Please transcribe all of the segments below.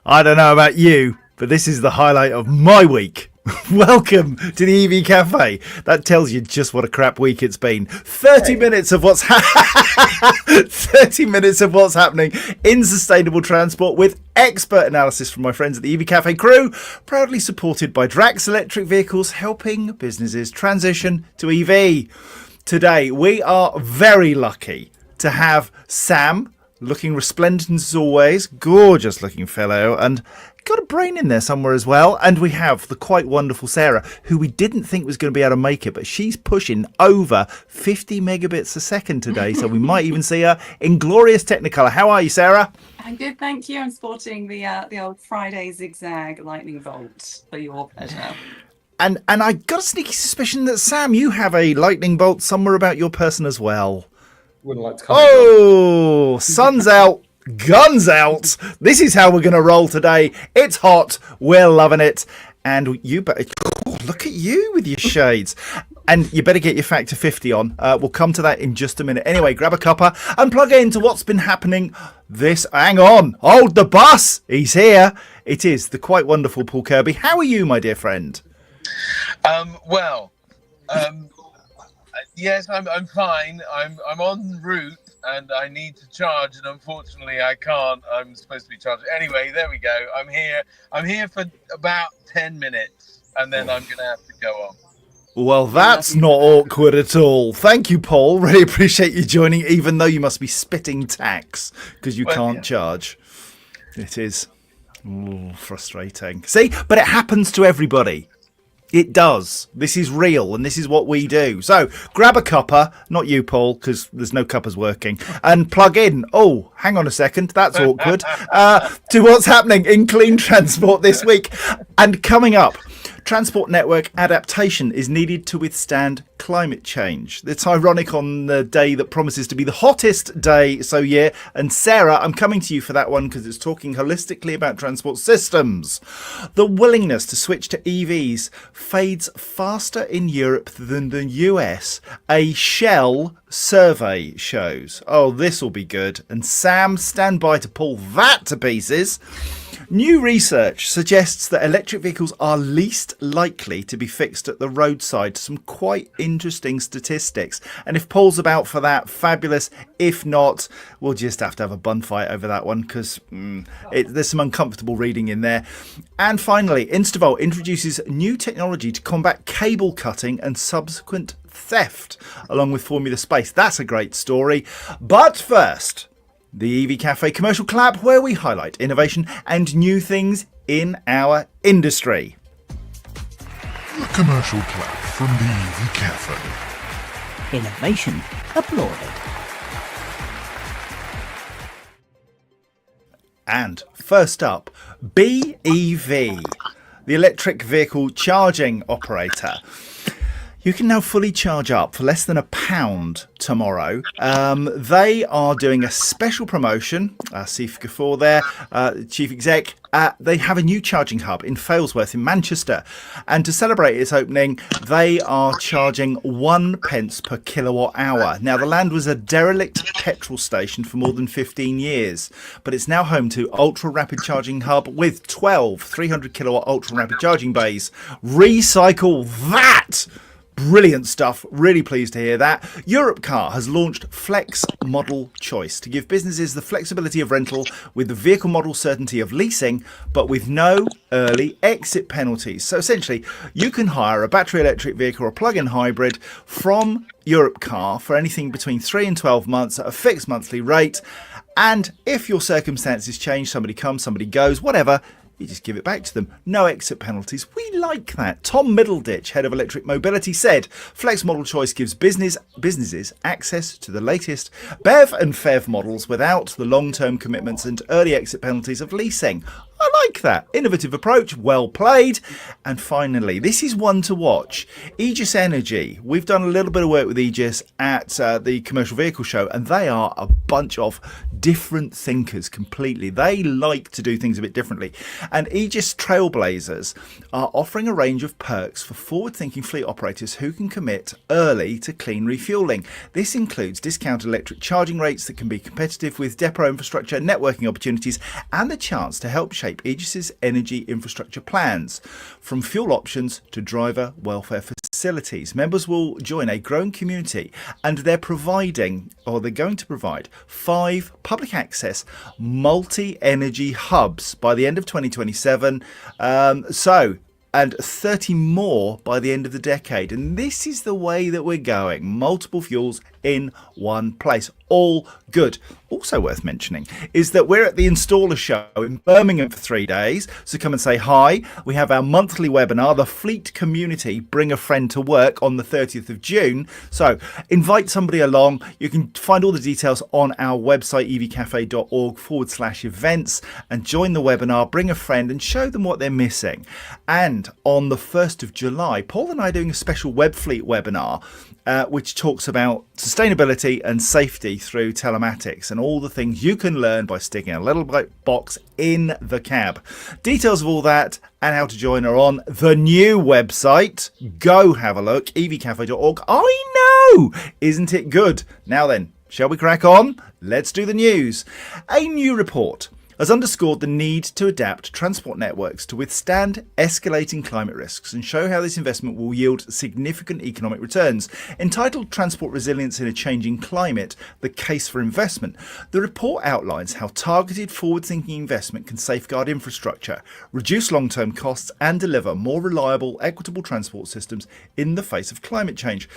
I don't know about you, but this is the highlight of my week. Welcome to the EV Café. That tells you just what a crap week it's been. 30 minutes of what's 30 minutes of what's happening in sustainable transport with expert analysis from my friends at the EV Café crew, proudly supported by Drax Electric Vehicles, helping businesses transition to EV. Today we are very lucky to have Sam, looking resplendent as always, gorgeous looking fellow, and got a brain in there somewhere as well. And we have the quite wonderful Sarah, who we didn't think was going to be able to make it, but she's pushing over 50 megabits a second today, so we might even see her in glorious Technicolor. How are you, Sarah? I'm good, thank you. I'm sporting the old Friday zigzag lightning bolt for your pleasure. And I got a sneaky suspicion that, Sam, you have a lightning bolt somewhere about your person as well. Wouldn't like to comment. Oh, sun's out, guns out. This is how we're going to roll today. It's hot. We're loving it. And you better... Oh, look at you with your shades. And you better get your factor 50 on. We'll come to that in just a minute. Anyway, grab a cuppa and plug it into what's been happening this... Hang on. Hold the bus. He's here. It is the quite wonderful Paul Kirby. How are you, my dear friend? Yes, I'm fine. I'm en route and I need to charge, and unfortunately I can't. I'm supposed to be charged. Anyway, there we go. I'm here. I'm here for about 10 minutes and then I'm going to have to go on. Well, that's not awkward at all. Thank you, Paul. Really appreciate you joining, even though you must be spitting tax because you can't charge. It is frustrating. See, but it happens to everybody. It does. This is real, and this is what we do. So, grab a cuppa, not you, Paul, because there's no cuppas working, and plug in. Oh, hang on a second, that's awkward. To what's happening in clean transport this week. And coming up, transport network adaptation is needed to withstand climate change. It's ironic on the day that promises to be the hottest day, so yeah. And Sarah, I'm coming to you for that one because it's talking holistically about transport systems. The willingness to switch to EVs fades faster in Europe than the US, a Shell survey shows. Oh, this will be good. And Sam, stand by to pull that to pieces. New research suggests that electric vehicles are least likely to be fixed at the roadside. Some quite interesting statistics. And if Paul's about for that, fabulous. If not, we'll just have to have a bun fight over that one because there's some uncomfortable reading in there. And finally, Instavolt introduces new technology to combat cable cutting and subsequent theft, along with Formula Space. That's a great story. But first, the EV Café commercial clap, where we highlight innovation and new things in our industry. The commercial clap from the EV Café. Innovation applauded. And first up, BEV, the electric vehicle charging operator. You can now fully charge up for less than £1 tomorrow. They are doing a special promotion. Sif Gafour there, Chief Exec. They have a new charging hub in Failsworth in Manchester. And to celebrate its opening, they are charging 1 pence per kilowatt hour. Now, the land was a derelict petrol station for more than 15 years, but it's now home to ultra-rapid charging hub with 12 300 kilowatt ultra-rapid charging bays. Recycle that! Brilliant stuff. Really pleased to hear that. Europcar has launched Flex Model Choice to give businesses the flexibility of rental with the vehicle model certainty of leasing, but with no early exit penalties. So essentially, you can hire a battery electric vehicle or a plug-in hybrid from Europcar for anything between 3 and 12 months at a fixed monthly rate. And if your circumstances change, somebody comes, somebody goes, whatever, you just give it back to them. No exit penalties. We like that. Tom Middleditch, head of electric mobility, said Flex Model Choice gives businesses access to the latest BEV and FEV models without the long-term commitments and early exit penalties of leasing. I like that. Innovative approach, well played. And finally, this is one to watch. Aegis Energy. We've done a little bit of work with Aegis at the Commercial Vehicle Show, and they are a bunch of different thinkers completely. They like to do things a bit differently. And Aegis Trailblazers are offering a range of perks for forward-thinking fleet operators who can commit early to clean refuelling. This includes discounted electric charging rates that can be competitive with depot infrastructure, networking opportunities, and the chance to help shape reshape Aegis's energy infrastructure plans, from fuel options to driver welfare facilities. Members will join a growing community, and they're going to provide 5 public access multi-energy hubs by the end of 2027. And 30 more by the end of the decade. And this is the way that we're going. Multiple fuels in one place. All good. Also worth mentioning is that we're at the Installer Show in Birmingham for 3 days. So come and say hi. We have our monthly webinar, The Fleet Community, Bring a Friend to Work, on the 30th of June. So invite somebody along. You can find all the details on our website, evcafe.org/events, and join the webinar, bring a friend and show them what they're missing. And on the 1st of July, Paul and I are doing a special Web Fleet webinar, which talks about sustainability and safety through telematics and all the things you can learn by sticking a little box in the cab. Details of all that and how to join are on the new website. Go have a look, evcafe.org. I know! Isn't it good? Now then, shall we crack on? Let's do the news. A new report has underscored the need to adapt transport networks to withstand escalating climate risks and show how this investment will yield significant economic returns. Entitled Transport Resilience in a Changing Climate, The Case for Investment, the report outlines how targeted forward-thinking investment can safeguard infrastructure, reduce long-term costs and deliver more reliable, equitable transport systems in the face of climate change.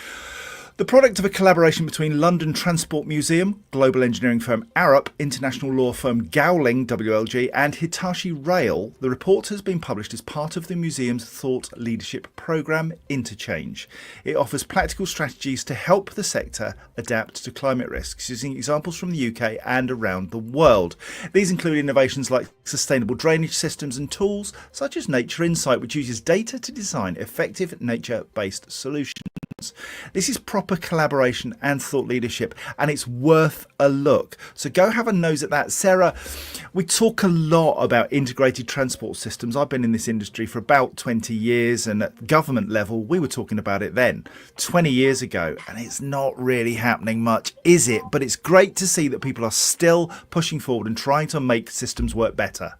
The product of a collaboration between London Transport Museum, global engineering firm Arup, international law firm Gowling WLG and Hitachi Rail, the report has been published as part of the museum's thought leadership programme Interchange. It offers practical strategies to help the sector adapt to climate risks, using examples from the UK and around the world. These include innovations like sustainable drainage systems and tools such as Nature Insight, which uses data to design effective nature-based solutions. This is proper collaboration and thought leadership, and it's worth a look. So go have a nose at that. Sarah, we talk a lot about integrated transport systems. I've been in this industry for about 20 years, and at government level, we were talking about it then, 20 years ago, and it's not really happening much, is it? But it's great to see that people are still pushing forward and trying to make systems work better.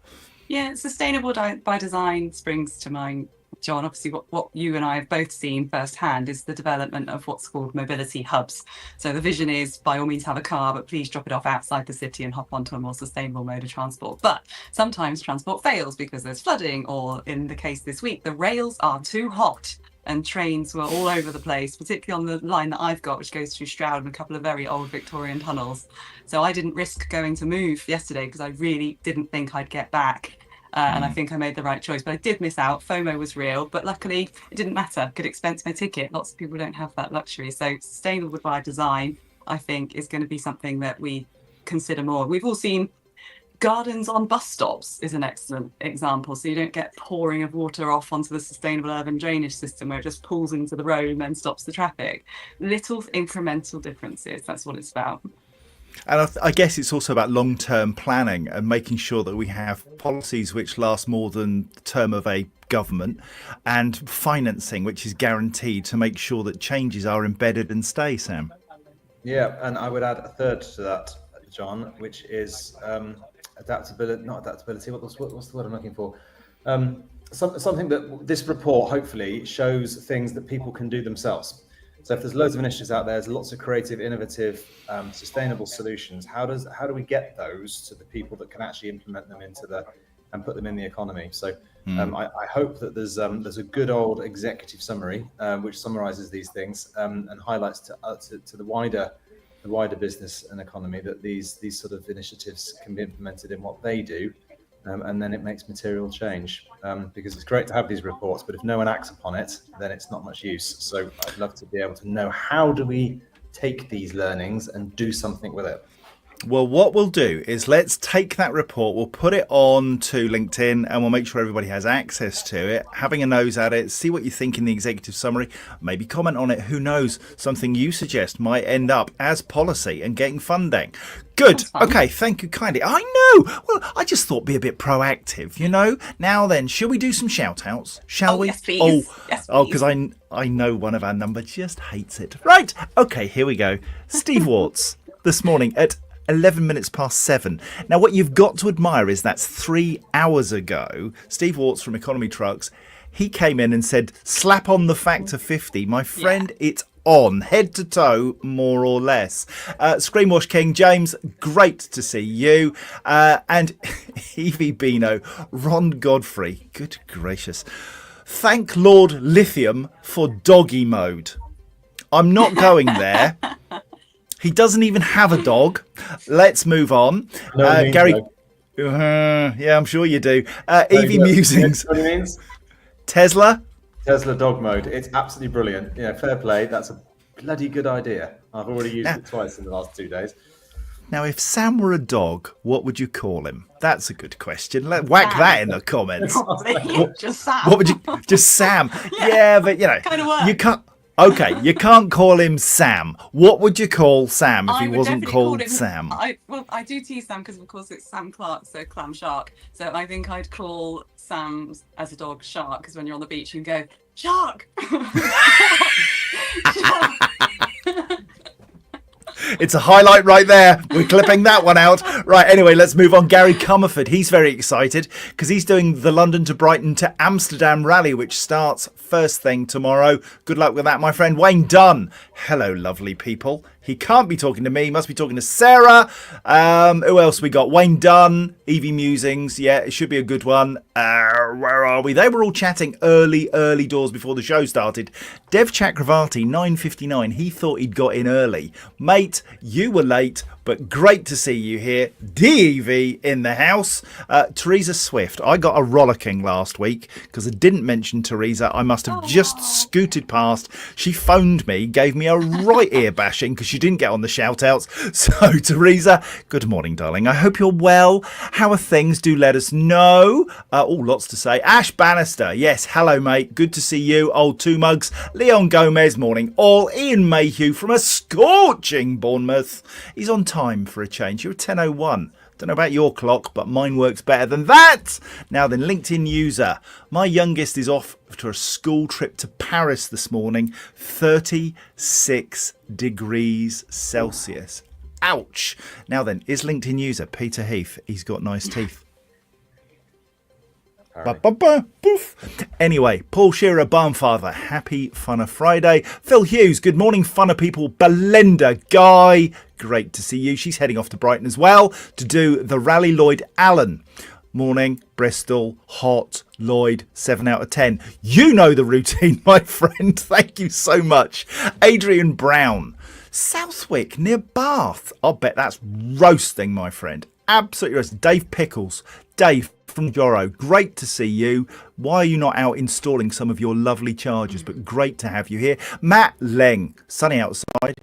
Yeah, sustainable by design springs to mind, John. Obviously, what you and I have both seen firsthand is the development of what's called mobility hubs. So the vision is, by all means, have a car, but please drop it off outside the city and hop onto a more sustainable mode of transport. But sometimes transport fails because there's flooding, or in the case this week, the rails are too hot and trains were all over the place, particularly on the line that I've got, which goes through Stroud and a couple of very old Victorian tunnels. So I didn't risk going to move yesterday because I really didn't think I'd get back. And I think I made the right choice, but I did miss out. FOMO was real, but luckily it didn't matter. Could expense my ticket. Lots of people don't have that luxury. So sustainable by design, I think, is going to be something that we consider more. We've all seen gardens on bus stops is an excellent example. So you don't get pouring of water off onto the sustainable urban drainage system where it just pulls into the road and then stops the traffic. Little incremental differences. That's what it's about. And I guess it's also about long-term planning and making sure that we have policies which last more than the term of a government, and financing which is guaranteed to make sure that changes are embedded and stay, Sam. Yeah, and I would add a third to that, John, which is adaptability, not adaptability, what's the word I'm looking for? Something that this report hopefully shows things that people can do themselves. So if there's loads of initiatives out there, there's lots of creative, innovative, sustainable solutions. How do we get those to the people that can actually implement them and put them in the economy? So I hope that there's a good old executive summary which summarises these things and highlights to the wider business and economy that these sort of initiatives can be implemented in what they do. And then it makes material change, because it's great to have these reports, but if no one acts upon it, then it's not much use. So I'd love to be able to know, how do we take these learnings and do something with it? Well, what we'll do is let's take that report, we'll put it on to LinkedIn, and we'll make sure everybody has access to it, having a nose at it, see what you think in the executive summary, maybe comment on it. Who knows, something you suggest might end up as policy and getting funding. Good. Okay, thank you kindly. I know. Well, I just thought be a bit proactive, you know. Now then, shall we do some shout-outs? Shall we? Yes, please. Yes, please. Because I know one of our number just hates it. Right. Okay, here we go. Steve Warts this morning at 11 minutes past 7. Now, what you've got to admire is that's 3 hours ago. Steve Warts from Economy Trucks, he came in and said, slap on the factor 50. My friend, it's on, head to toe, more or less. Screenwash King, James, great to see you. And Evie Bino, Ron Godfrey, good gracious. Thank Lord Lithium for doggy mode. I'm not going there. He doesn't even have a dog. Let's move on. No, Gary, no. yeah, I'm sure you do. Evie Musings, What it means? Tesla. Tesla dog mode. It's absolutely brilliant. Yeah, fair play. That's a bloody good idea. I've already used it twice in the last 2 days. Now, if Sam were a dog, what would you call him? That's a good question. Whack that in the comments. Just Sam. What would you? Just Sam. Yeah, but you know, Kinda works. you can't. Okay, you can't call him Sam. What would you call Sam if I he would wasn't definitely called call him, Sam? I do tease Sam because, of course, it's Sam Clark, so Clam Shark. So I think I'd call Sam as a dog Shark, because when you're on the beach, you can go, Shark! Shark! It's a highlight right there. We're clipping that one out. Right, anyway, let's move on. Gary Comerford, he's very excited because he's doing the London to Brighton to Amsterdam rally, which starts first thing tomorrow. Good luck with that, my friend. Wayne Dunn. Hello, lovely people. He can't be talking to me. He must be talking to Sarah. Who else we got? Wayne Dunn, EV Musings. Yeah, it should be a good one. Where are we? They were all chatting early doors before the show started. Dev Chakravarti, 9:59. He thought he'd got in early. Mate, you were late, but great to see you here. DEV in the house. Teresa Swift. I got a rollicking last week because I didn't mention Teresa. I must have just scooted past. She phoned me, gave me a right ear bashing because she didn't get on the shout outs. So, Teresa, good morning, darling. I hope you're well. How are things? Do let us know. Lots to say. Ash Bannister. Yes, hello, mate. Good to see you. Old Two Mugs. Leon Gomez. Morning all. Ian Mayhew from a scorching Bournemouth. He's on time for a change. You're 10:01. Don't know about your clock, but mine works better than that. Now then, LinkedIn user. My youngest is off to a school trip to Paris this morning. 36 degrees Celsius. Ouch. Now then, is LinkedIn user Peter Heath? He's got nice teeth. Poof. Anyway, Paul Shearer, Barnfather, happy Funner Friday. Phil Hughes, good morning, Funner people. Belinda Guy, great to see you. She's heading off to Brighton as well to do the Rally Lloyd Allen. Morning, Bristol, hot, Lloyd, 7 out of 10. You know the routine, my friend. Thank you so much. Adrian Brown, Southwick near Bath. I'll bet that's roasting, my friend. Absolutely roasting. Dave Pickles. Dave from Joro, great to see you. Why are you not out installing some of your lovely chargers? But great to have you here. Matt Leng, sunny outside,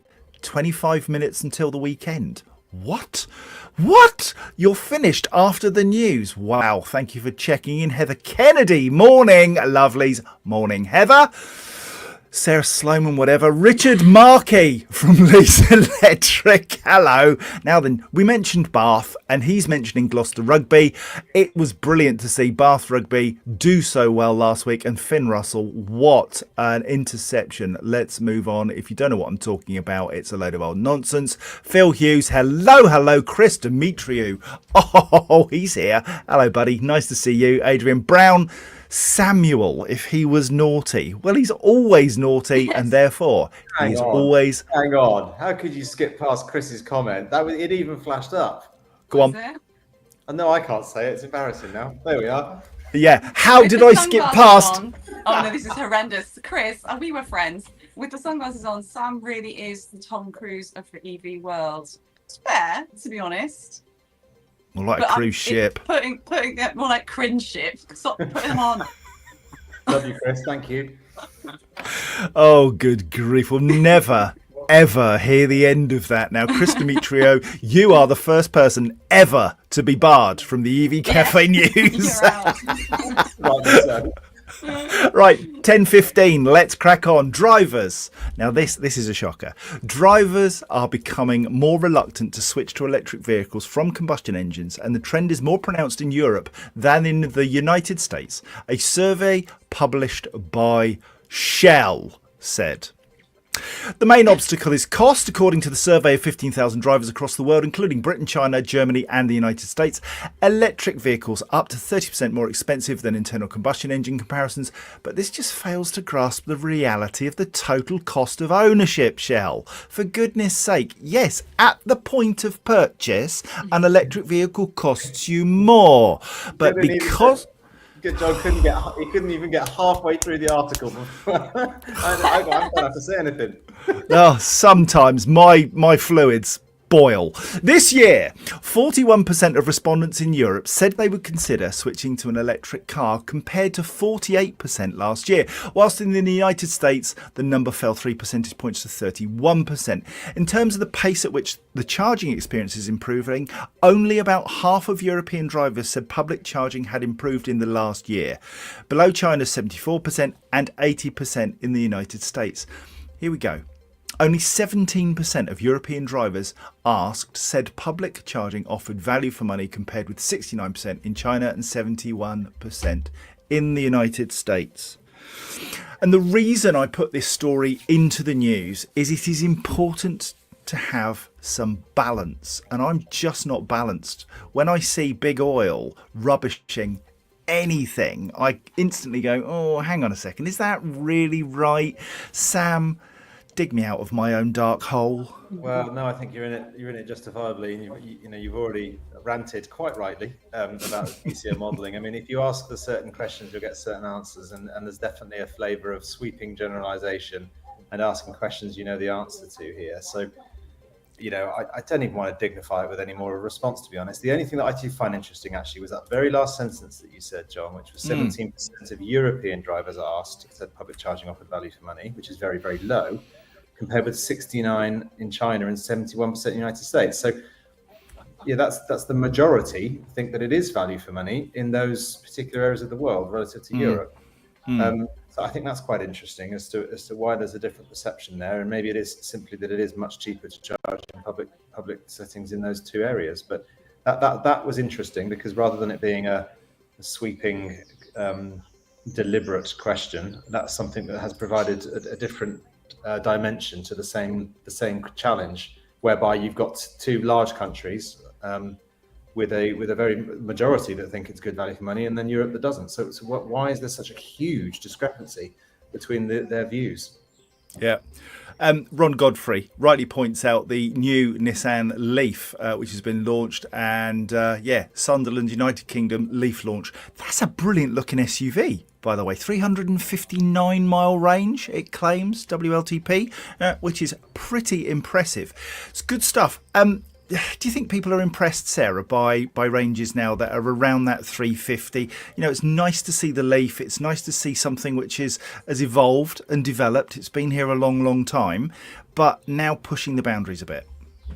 25 minutes until the weekend. What? You're finished after the news? Wow, thank you for checking in. Heather Kennedy, morning, lovelies. Morning, Heather. Sarah Sloman, whatever. Richard Markey from Leeds Electric. Hello. Now then, we mentioned Bath, and he's mentioning Gloucester Rugby. It was brilliant to see Bath Rugby do so well last week. And Finn Russell, what an interception. Let's move on. If you don't know what I'm talking about, it's a load of old nonsense. Phil Hughes, hello. Chris Demetriou. Oh, he's here. Hello, buddy. Nice to see you. Adrian Brown. Samuel, if he was naughty. Well, he's always naughty, yes. And therefore he's always... Hang on. How could you skip past Chris's comment? It even flashed up. Go on. No, I can't say it. It's embarrassing now. There we are. Yeah. How did I skip past? Oh, no, this is horrendous. Chris, we were friends. With the sunglasses on, Sam really is the Tom Cruise of the EV world. It's fair, to be honest. More like a cruise ship. Putting it more like cringe ship. Stop putting them on. Love you, Chris. Thank you. Oh, good grief. We'll never, ever hear the end of that. Now, Chris Demetriou, you are the first person ever to be barred from the EV Café news. Right, 10:15. Let's crack on. Drivers. Now, this is a shocker. Drivers are becoming more reluctant to switch to electric vehicles from combustion engines, and the trend is more pronounced in Europe than in the United States. A survey published by Shell said. The main obstacle is cost. According to the survey of 15,000 drivers across the world, including Britain, China, Germany and the United States, electric vehicles are up to 30% more expensive than internal combustion engine comparisons, but this just fails to grasp the reality of the total cost of ownership, Shell. For goodness sake, yes, at the point of purchase, an electric vehicle costs you more, but because... John couldn't even get halfway through the article before I don't have to say anything. Oh, sometimes my fluids boil. This year, 41% of respondents in Europe said they would consider switching to an electric car compared to 48% last year, whilst in the United States, the number fell 3 percentage points to 31%. In terms of the pace at which the charging experience is improving, only about half of European drivers said public charging had improved in the last year, below China's 74% and 80% in the United States. Here we go. Only 17% of European drivers asked said public charging offered value for money, compared with 69% in China and 71% in the United States. And the reason I put this story into the news is it is important to have some balance. And I'm just not balanced. When I see big oil rubbishing anything, I instantly go, oh, hang on a second. Is that really right? Sam, dig me out of my own dark hole. Well, no, I think you're in it justifiably, and you've already ranted quite rightly about PCO modelling. I mean, if you ask the certain questions, you'll get certain answers, and there's definitely a flavour of sweeping generalisation and asking questions you know the answer to here. So, I don't even want to dignify it with any more of a response, to be honest. The only thing that I do find interesting, actually, was that very last sentence that you said, John, which was 17% of European drivers asked said public charging offered value for money, which is very, very low, compared with 69 in China and 71% in the United States. So, yeah, that's the majority think that it is value for money in those particular areas of the world relative to Europe. So I think that's quite interesting as to why there's a different perception there, and maybe it is simply that it is much cheaper to charge in public settings in those two areas. But that was interesting, because rather than it being a sweeping, deliberate question, that's something that has provided a different dimension to the same challenge, whereby you've got two large countries with a very majority that think it's good value for money, and then Europe that doesn't. So why is there such a huge discrepancy between their views? Yeah. Ron Godfrey rightly points out the new Nissan Leaf, which has been launched, and Sunderland, United Kingdom, Leaf launch. That's a brilliant looking SUV, by the way. 359 mile range, it claims, WLTP, which is pretty impressive. It's good stuff. Do you think people are impressed, Sarah, by ranges now that are around that 350? It's nice to see the Leaf. It's nice to see something which has evolved and developed. It's been here a long, long time, but now pushing the boundaries a bit.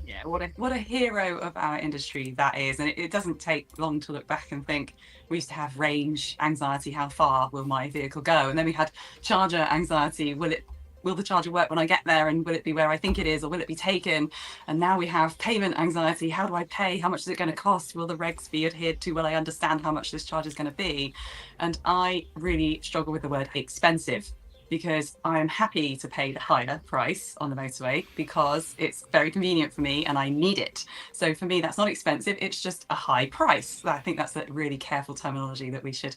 Yeah, what a hero of our industry that is. And it doesn't take long to look back and think we used to have range anxiety. How far will my vehicle go? And then we had charger anxiety. Will the charger work when I get there, and will it be where I think it is, or will it be taken? And now we have payment anxiety. How do I pay? How much is it going to cost? Will the regs be adhered to? Will I understand how much this charge is going to be? And I really struggle with the word expensive, because I am happy to pay the higher price on the motorway because it's very convenient for me and I need it. So for me, that's not expensive. It's just a high price. I think that's a really careful terminology that we should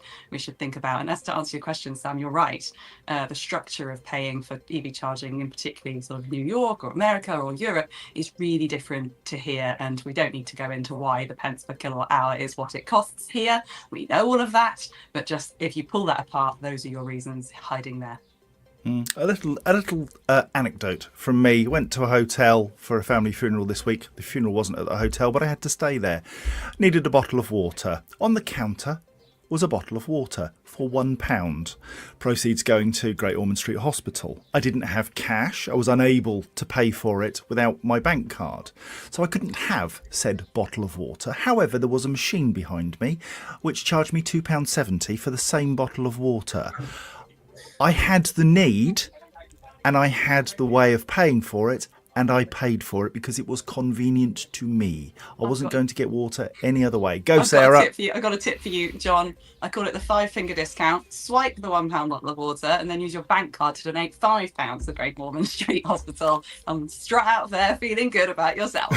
think about. And as to answer your question, Sam, you're right. The structure of paying for EV charging, in particularly sort of New York or America or Europe, is really different to here. And we don't need to go into why the pence per kilowatt hour is what it costs here. We know all of that. But just if you pull that apart, those are your reasons hiding there. A little anecdote from me. Went to a hotel for a family funeral this week. The funeral wasn't at the hotel, but I had to stay there. Needed a bottle of water. On the counter was a bottle of water for £1. Proceeds going to Great Ormond Street Hospital. I didn't have cash. I was unable to pay for it without my bank card, so I couldn't have said bottle of water. However, there was a machine behind me which charged me £2.70 for the same bottle of water. I had the need and I had the way of paying for it, and I paid for it because it was convenient to me. I wasn't going to get water any other way. Go, Sarah. I've got a tip for you, John. I call it the 5-finger discount. Swipe the £1 bottle of water and then use your bank card to donate £5 to Great Ormond Street Hospital and strut out there feeling good about yourself.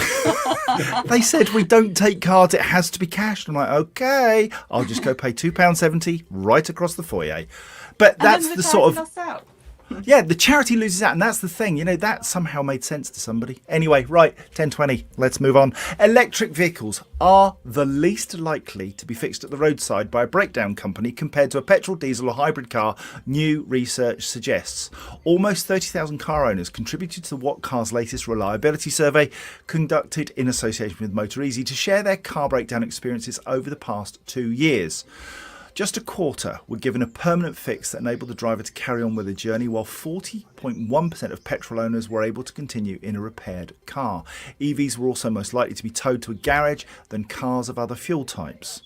They said we don't take cards, it has to be cash. I'm like, okay, I'll just go pay £2.70 right across the foyer. But that's the sort of... Yeah, the charity loses out, and that's the thing. You know, that somehow made sense to somebody. Anyway, right, 10:20, let's move on. Electric vehicles are the least likely to be fixed at the roadside by a breakdown company compared to a petrol, diesel or hybrid car, new research suggests. Almost 30,000 car owners contributed to the What Car's latest reliability survey conducted in association with Motor Easy to share their car breakdown experiences over the past 2 years. Just a quarter were given a permanent fix that enabled the driver to carry on with the journey, while 40.1% of petrol owners were able to continue in a repaired car. EVs were also most likely to be towed to a garage than cars of other fuel types.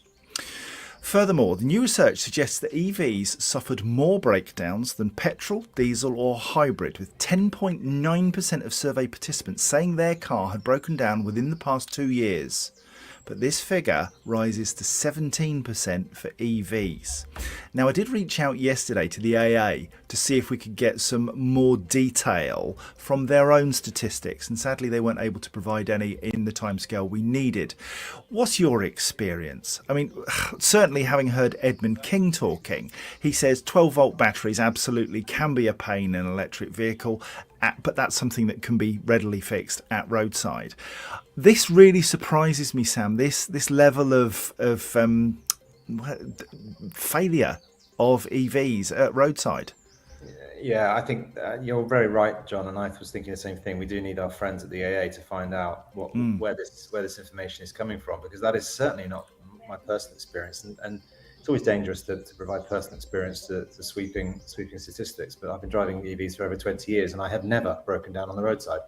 Furthermore, the new research suggests that EVs suffered more breakdowns than petrol, diesel or hybrid, with 10.9% of survey participants saying their car had broken down within the past 2 years. But this figure rises to 17% for EVs. Now, I did reach out yesterday to the AA to see if we could get some more detail from their own statistics, and sadly they weren't able to provide any in the timescale we needed. What's your experience? I mean, certainly having heard Edmund King talking, he says 12-volt batteries absolutely can be a pain in an electric vehicle, but that's something that can be readily fixed at roadside. This really surprises me, Sam. This level of failure of EVs at roadside. Yeah, I think you're very right, John. And I was thinking the same thing. We do need our friends at the AA to find out where this information is coming from, because that is certainly not my personal experience. And it's always dangerous to provide personal experience to sweeping statistics. But I've been driving EVs for over 20 years, and I have never broken down on the roadside.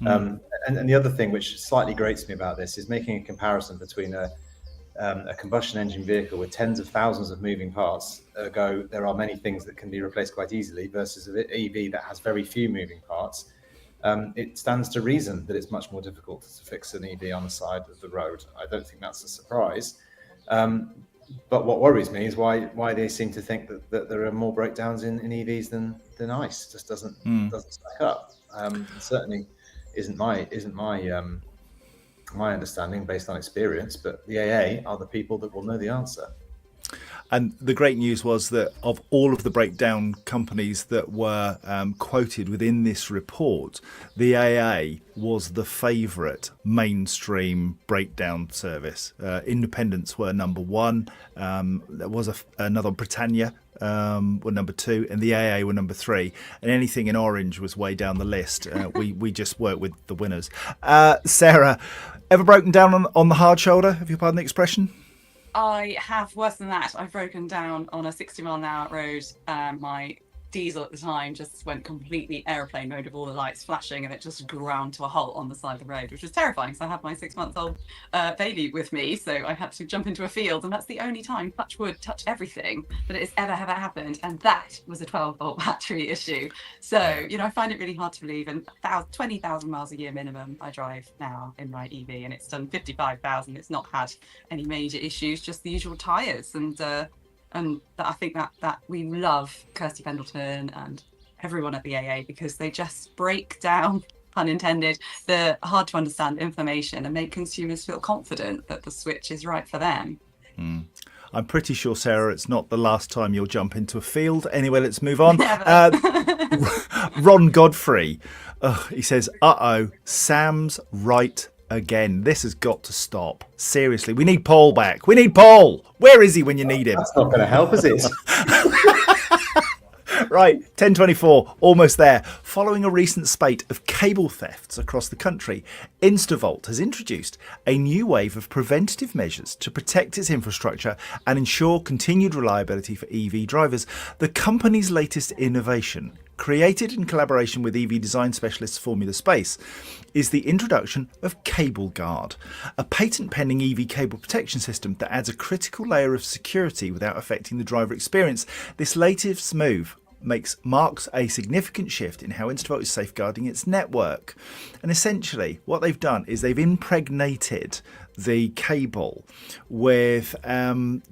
And the other thing which slightly grates me about this is making a comparison between a combustion engine vehicle with tens of thousands of moving parts. Ergo, there are many things that can be replaced quite easily versus an EV that has very few moving parts. It stands to reason that it's much more difficult to fix an EV on the side of the road. I don't think that's a surprise. But what worries me is why they seem to think that there are more breakdowns in EVs than ICE. It just doesn't stack up. Certainly isn't my understanding based on experience, but the AA are the people that will know the answer. And the great news was that of all of the breakdown companies that were quoted within this report, the AA was the favourite mainstream breakdown service. Independents were number one. There was another, Britannia were number two, and the AA were number three. And anything in orange was way down the list. We just worked with the winners. Sarah, ever broken down on the hard shoulder, if you pardon the expression? I have, worse than that. I've broken down on a 60-mile-an-hour road. My diesel at the time just went completely airplane mode with all the lights flashing, and it just ground to a halt on the side of the road, which was terrifying. So I had my 6-month-old baby with me, so I had to jump into a field, and that's the only time, touch wood, touch everything, that it has ever happened. And that was a 12-volt battery issue. So, I find it really hard to believe. And 20,000 miles a year minimum I drive now in my EV, and it's done 55,000. It's not had any major issues, just the usual tyres. And I think that we love Kirsty Pendleton and everyone at the AA because they just break down, pun intended, the hard to understand information and make consumers feel confident that the switch is right for them. I'm pretty sure, Sarah, it's not the last time you'll jump into a field. Anyway, let's move on. Ron Godfrey, he says, Sam's right again. This has got to stop. Seriously, we need Paul back. We need Paul. Where is he when you need him? That's not going to help, is it? Right, 10:24, almost there. Following a recent spate of cable thefts across the country, Instavolt has introduced a new wave of preventative measures to protect its infrastructure and ensure continued reliability for EV drivers. The company's latest innovation, created in collaboration with EV design specialist Formula Space, is the introduction of Cable Guard, a patent-pending EV cable protection system that adds a critical layer of security without affecting the driver experience. This latest move marks a significant shift in how Intervolt is safeguarding its network. And essentially, what they've done is they've impregnated the cable with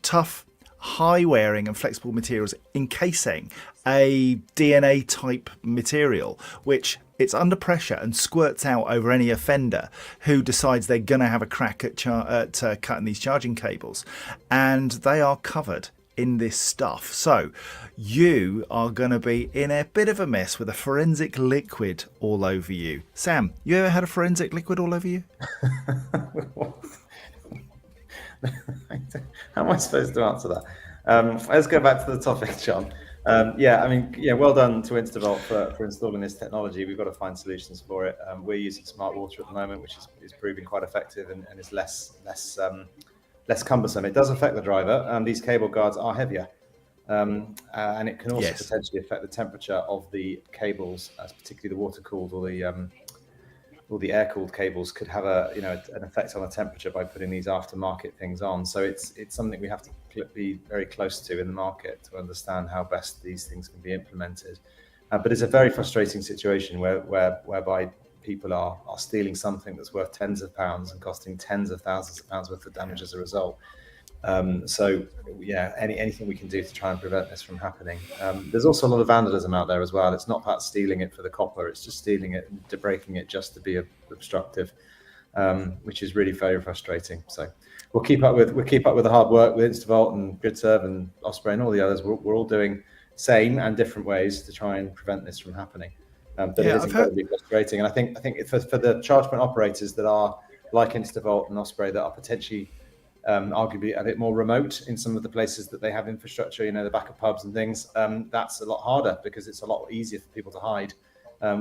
tough, high-wearing and flexible materials encasing a DNA-type material, which it's under pressure and squirts out over any offender who decides they're going to have a crack at cutting these charging cables. And they are covered in this stuff. So you are going to be in a bit of a mess with a forensic liquid all over you. Sam, you ever had a forensic liquid all over you? How am I supposed to answer that? Let's go back to the topic, John. Well done to Intervolt for installing this technology. We've got to find solutions for it. We're using smart water at the moment, which is proving quite effective and is less cumbersome. It does affect the driver. These cable guards are heavier, and it can also potentially affect the temperature of the cables, particularly the water-cooled or the air-cooled cables could have an effect on the temperature by putting these aftermarket things on. So it's something we have to be very close to in the market to understand how best these things can be implemented. But it's a very frustrating situation whereby people are stealing something that's worth tens of pounds and costing tens of thousands of pounds worth of damage as a result. Anything we can do to try and prevent this from happening. There's also a lot of vandalism out there as well. It's not about stealing it for the copper, it's just stealing it and breaking it just to be obstructive, which is really very frustrating. So we'll keep up with the hard work with Intervolt and GridServe and Osprey and all the others. We're all doing same and different ways to try and prevent this from happening. But it is incredibly frustrating. And I think for the charge point operators that are like Intervolt and Osprey that are potentially arguably a bit more remote in some of the places that they have infrastructure, the back of pubs and things, that's a lot harder because it's a lot easier for people to hide.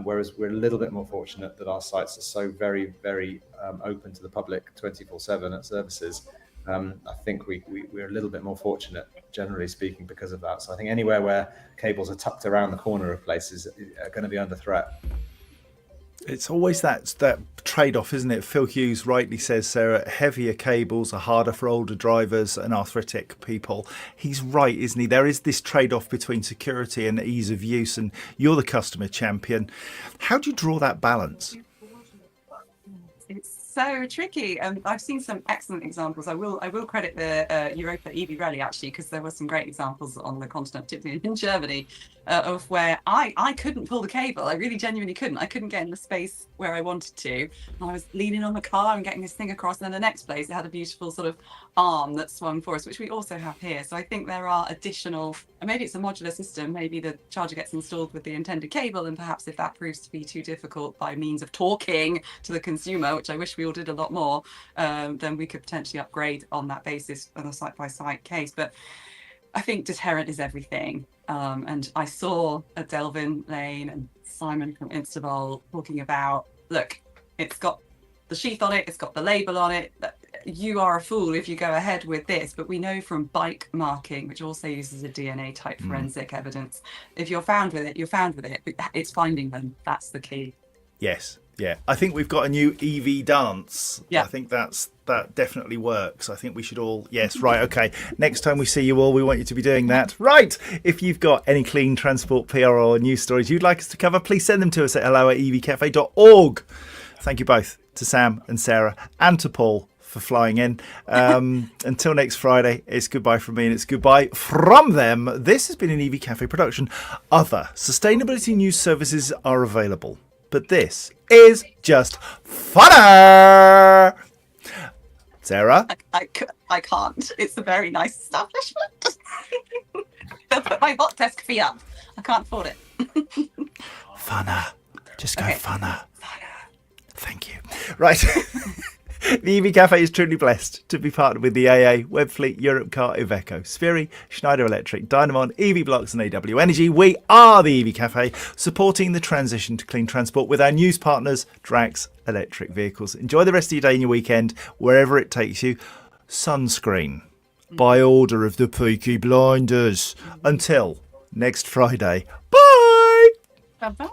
Whereas we're a little bit more fortunate that our sites are so very, very open to the public 24/7 at services. I think we're a little bit more fortunate, generally speaking, because of that. So I think anywhere where cables are tucked around the corner of places are going to be under threat. It's always that trade-off, isn't it? Phil Hughes rightly says, Sarah, heavier cables are harder for older drivers and arthritic people. He's right, isn't he? There is this trade-off between security and ease of use, and you're the customer champion. How do you draw that balance? It's so tricky. I've seen some excellent examples. I will credit the Europa EV Rally actually, because there were some great examples on the continent, particularly in Germany, of where I couldn't pull the cable. I really genuinely couldn't. I couldn't get in the space where I wanted to. And I was leaning on the car and getting this thing across. And then the next place, it had a beautiful sort of arm that swung for us, which we also have here. So I think there are additional, and maybe it's a modular system. Maybe the charger gets installed with the intended cable, and perhaps if that proves to be too difficult by means of talking to the consumer, which I wish we all did a lot more, then we could potentially upgrade on that basis on a site-by-site case. But I think deterrent is everything. And I saw a Delvin Lane and Simon from Intervolt talking about, look, it's got the sheath on it, it's got the label on it. You are a fool if you go ahead with this. But we know from bike marking, which also uses a DNA type forensic evidence, if you're found with it, you're found with it. It's finding them. That's the key. Yes. Yeah, I think we've got a new EV dance. Yeah. I think that definitely works. I think we should all, yes, right, okay. Next time we see you all, we want you to be doing that. Right, if you've got any clean transport, PR or news stories you'd like us to cover, please send them to us at hello@evcafe.org. Thank you both to Sam and Sarah and to Paul for flying in. Until next Friday, it's goodbye from me and it's goodbye from them. This has been an EV Cafe production. Other sustainability news services are available, but this is just funner. Sarah? I can't. It's a very nice establishment. They'll put my hot desk fee up. I can't afford it. Funner. Just go Okay. funner. Thank you. Right. The EV Cafe is truly blessed to be partnered with the AA, Webfleet, Europcar, Iveco, Spheri, Schneider Electric, Dynamon, EV Blocks and AW Energy. We are the EV Cafe, supporting the transition to clean transport with our news partners, Drax Electric Vehicles. Enjoy the rest of your day and your weekend, wherever it takes you. Sunscreen, by order of the Peaky Blinders. Until next Friday. Bye! Bye-bye.